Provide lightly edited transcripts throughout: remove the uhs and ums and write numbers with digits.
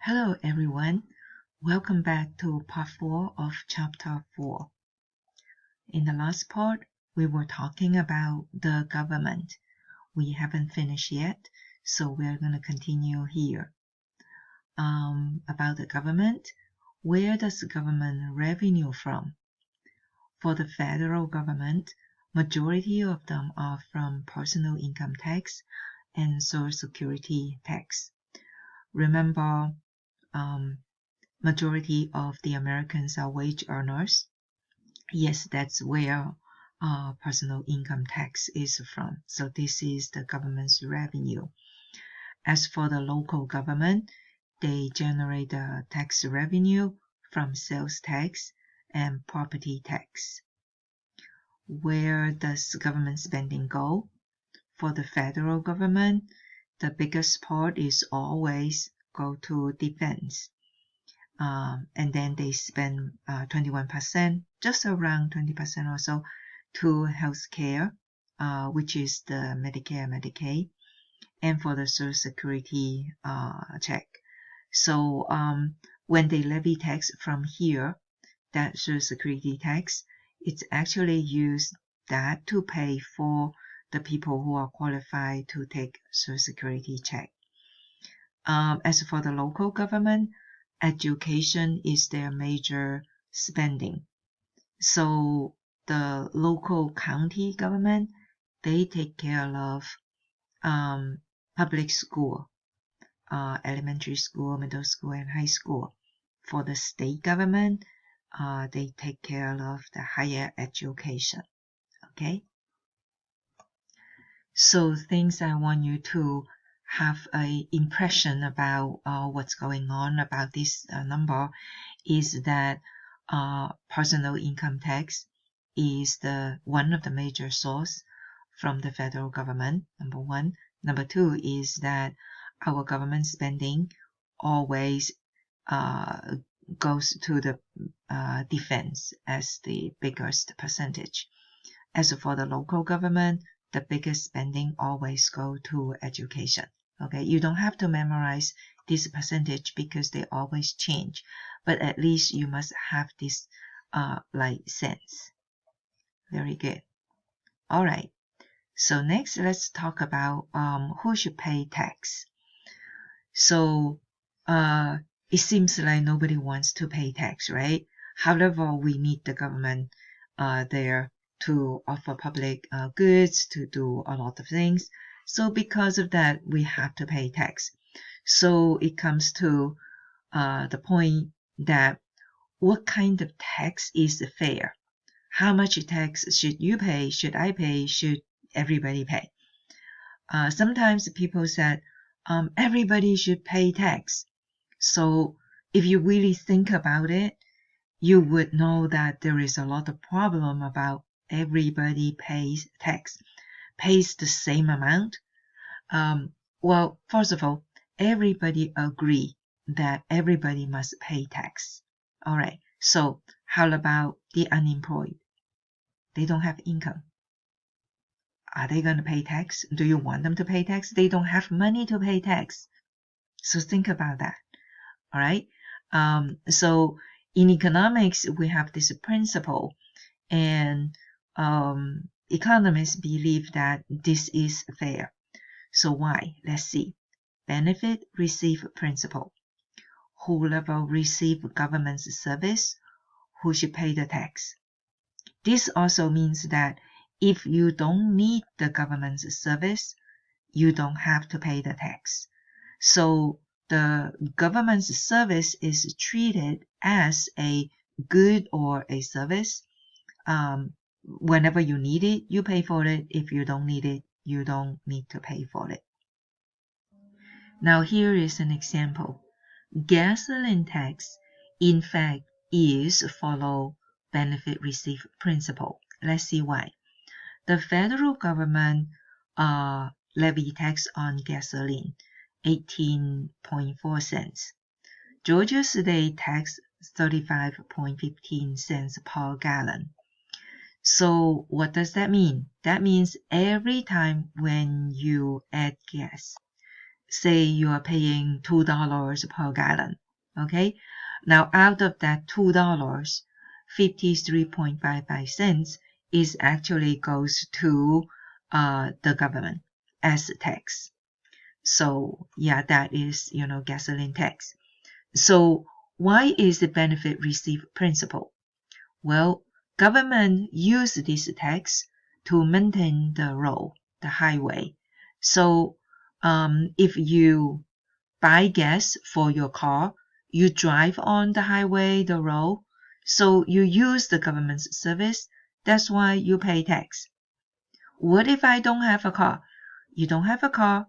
Hello everyone, welcome back to part 4 of chapter 4. In the last part, we were talking about the government. We haven't finished yet, so we're going to continue here. About the government, where does the government revenue from? For the federal government, majority of them are from personal income tax and social security tax. Remember, majority of the Americans are wage earners. Yes, that's where personal income tax is from. So this is the government's revenue. As for the local government, they generate the tax revenue from sales tax and property tax. Where does government spending go? For the federal government, the biggest part is always go to defense. And then they spend 21%, just around 20% or so, to healthcare, which is the Medicare, Medicaid, and for the Social Security check. So when they levy tax from here, that Social Security tax, it's actually used that to pay for the people who are qualified to take Social Security check. As for the local government, education is their major spending. So the local county government, they take care of public school, elementary school, middle school, and high school. For the state government, they take care of the higher education. Okay? So things I want you to have an impression about what's going on about this number is that personal income tax is one of the major source from the federal government, number one. Number two is that our government spending always goes to the defense as the biggest percentage. As for the local government, the biggest spending always go to education. Okay, you don't have to memorize this percentage because they always change, but at least you must have this sense. Very good. All right. So next, let's talk about who should pay tax. So it seems like nobody wants to pay tax, right? However, we need the government there to offer public goods, to do a lot of things. So because of that, we have to pay tax. So it comes to the point that what kind of tax is fair? How much tax should you pay? Should I pay? Should everybody pay? Sometimes people said everybody should pay tax. So if you really think about it, you would know that there is a lot of problem about everybody pays tax, pays the same amount. Well, first of all, everybody agree that everybody must pay tax. All right. So how about the unemployed? They don't have income. Are they going to pay tax? Do you want them to pay tax? They don't have money to pay tax. So think about that. All right. So in economics, we have this principle, and economists believe that this is fair. So why? Let's see. Benefit receive principle. Whoever receive government service, who should pay the tax? This also means that if you don't need the government service, you don't have to pay the tax. So the government service is treated as a good or a service. Whenever you need it, you pay for it. If you don't need it, you don't need to pay for it. Now here is an example. Gasoline tax, in fact, is follow benefit receive principle. Let's see why. The federal government levy tax on gasoline, 18.4 cents. Georgia state tax 35.15 cents per gallon. So what does that mean? That means every time when you add gas, say you are paying $2 per gallon. Okay, now out of that $2, 53.55 cents is actually goes to the government as tax. So yeah, that is, gasoline tax. So why is the benefit received principle? Well, government use this tax to maintain the road, the highway. So if you buy gas for your car, you drive on the highway, the road, so you use the government's service. That's why you pay tax. What if I don't have a car? You don't have a car,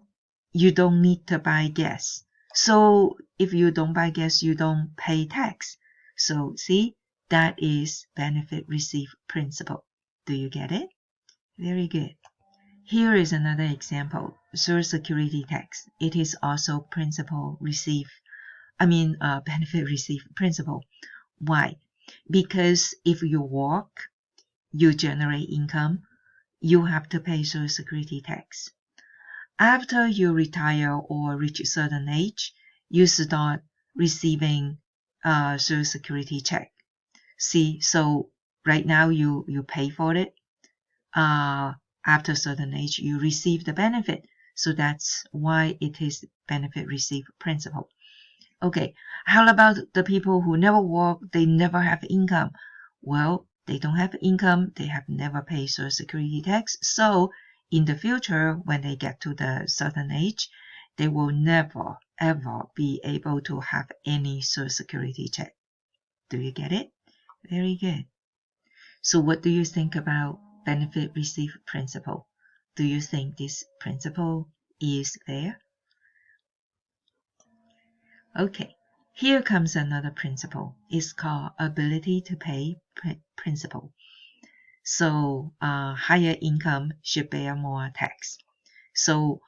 you don't need to buy gas. So if you don't buy gas, you don't pay tax. So see, that is benefit receive principle. Do you get it? Very good. Here is another example, Social Security tax. It is also benefit receive principle. Why? Because if you work, you generate income, you have to pay Social Security tax. After you retire or reach a certain age, you start receiving Social Security check. See, so right now you pay for it. After a certain age, you receive the benefit. So that's why it is benefit receive principle. Okay, how about the people who never work, they never have income? Well, they don't have income, they have never paid Social Security tax, so in the future, when they get to the certain age, they will never ever be able to have any Social Security check. Do you get it? Very good. So what do you think about benefit receive principle? Do you think this principle is fair? Okay, here comes another principle. It's called ability to pay principle. So higher income should bear more tax. So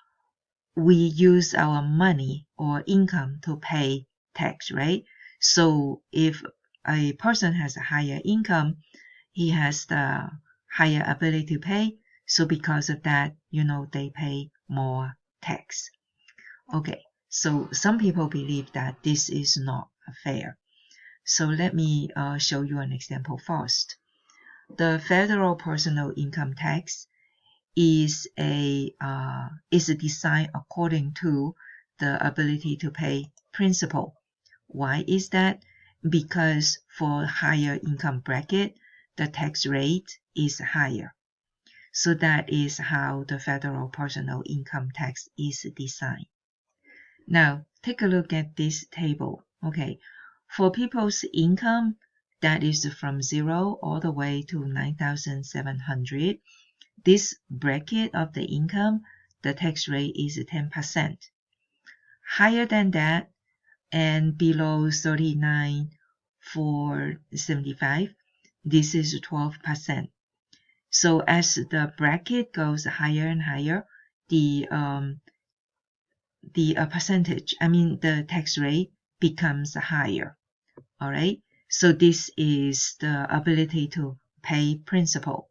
we use our money or income to pay tax, right? So if a person has a higher income, he has the higher ability to pay. So because of that, they pay more tax. Okay, so some people believe that this is not fair. So let me show you an example first. The federal personal income tax is designed according to the ability to pay principle. Why is that? Because for higher income bracket, the tax rate is higher. So that is how the federal personal income tax is designed. Now, take a look at this table. Okay, for people's income, that is from 0 all the way to 9,700. This bracket of the income, the tax rate is 10%. Higher than that and below 39,475, this is 12%. So as the bracket goes higher and higher, the percentage, the tax rate becomes higher. All right. So this is the ability to pay principle.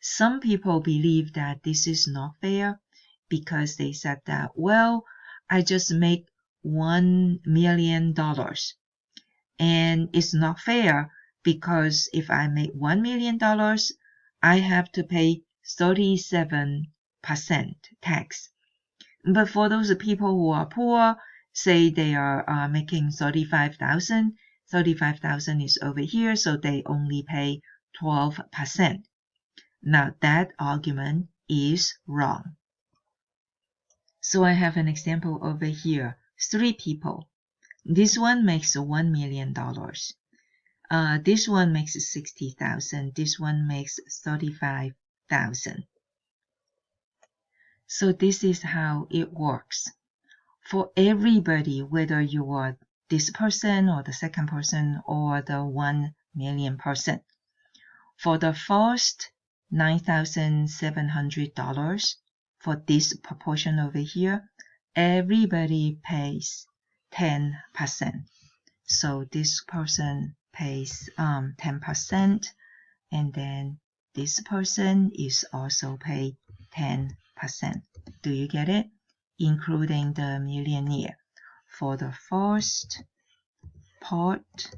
Some people believe that this is not fair because they said that, well, I just make $1 million and it's not fair because if I make $1 million, I have to pay 37% tax. But for those people who are poor, say they are making 35,000, 35,000 is over here, so they only pay 12%. Now that argument is wrong. So I have an example over here. 3 people. This one makes $1 million. This one makes 60,000. This one makes 35,000. So this is how it works. For everybody, whether you are this person or the second person or the 1 million person, for the first $9,700, for this proportion over here, everybody pays 10%. So this person pays 10%, and then this person is also paid 10%. Do you get it? including the millionaire. For the first part,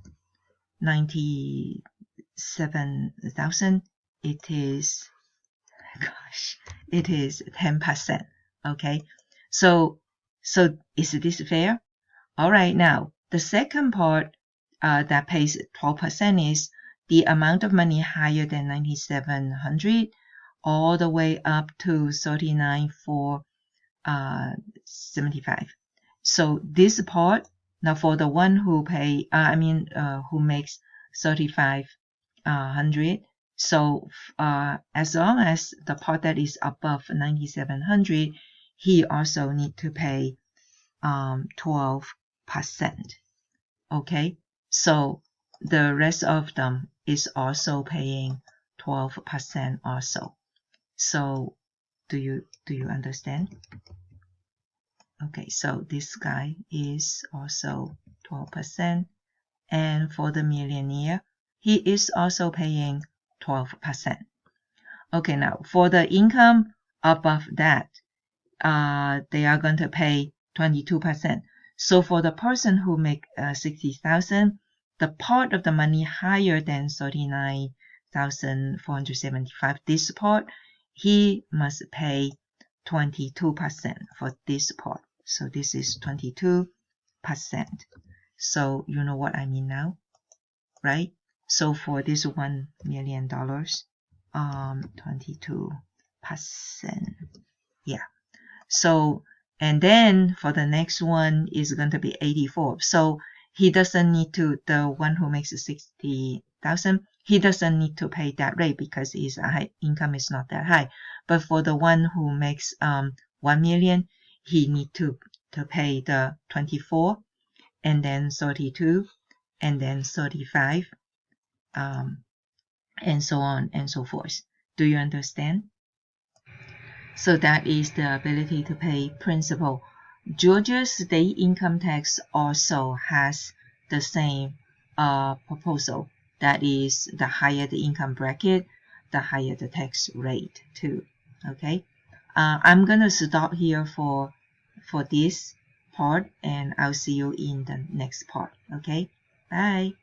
97,000, it is 10%. Okay, so is this fair? All right, now the second part that pays 12% is the amount of money higher than 9,700 all the way up to 39,475. So this part, now for the one who pay, who makes 3,500. So as long as the part that is above 9,700, he also need to pay 12%. Okay, so the rest of them is also paying 12% also. So do you understand? Okay, so this guy is also 12%, and for the millionaire, he is also paying 12%. Okay, now for the income above that, they are going to pay 22%. So for the person who make 60,000, the part of the money higher than 39,475, this part, he must pay 22% for this part. So this is 22%. So you know what I mean now, right? So for this $1 million, 22%. Yeah. So, and then for the next one is going to be 84. So he doesn't need to, the one who makes 60,000, he doesn't need to pay that rate because his income is not that high. But for the one who makes 1 million, he need to pay the 24, and then 32, and then 35, and so on and so forth. Do you understand? So that is the ability to pay principal. Georgia's state income tax also has the same proposal. That is, the higher the income bracket, the higher the tax rate too. Okay, I'm gonna stop here for this part, and I'll see you in the next part. Okay, bye.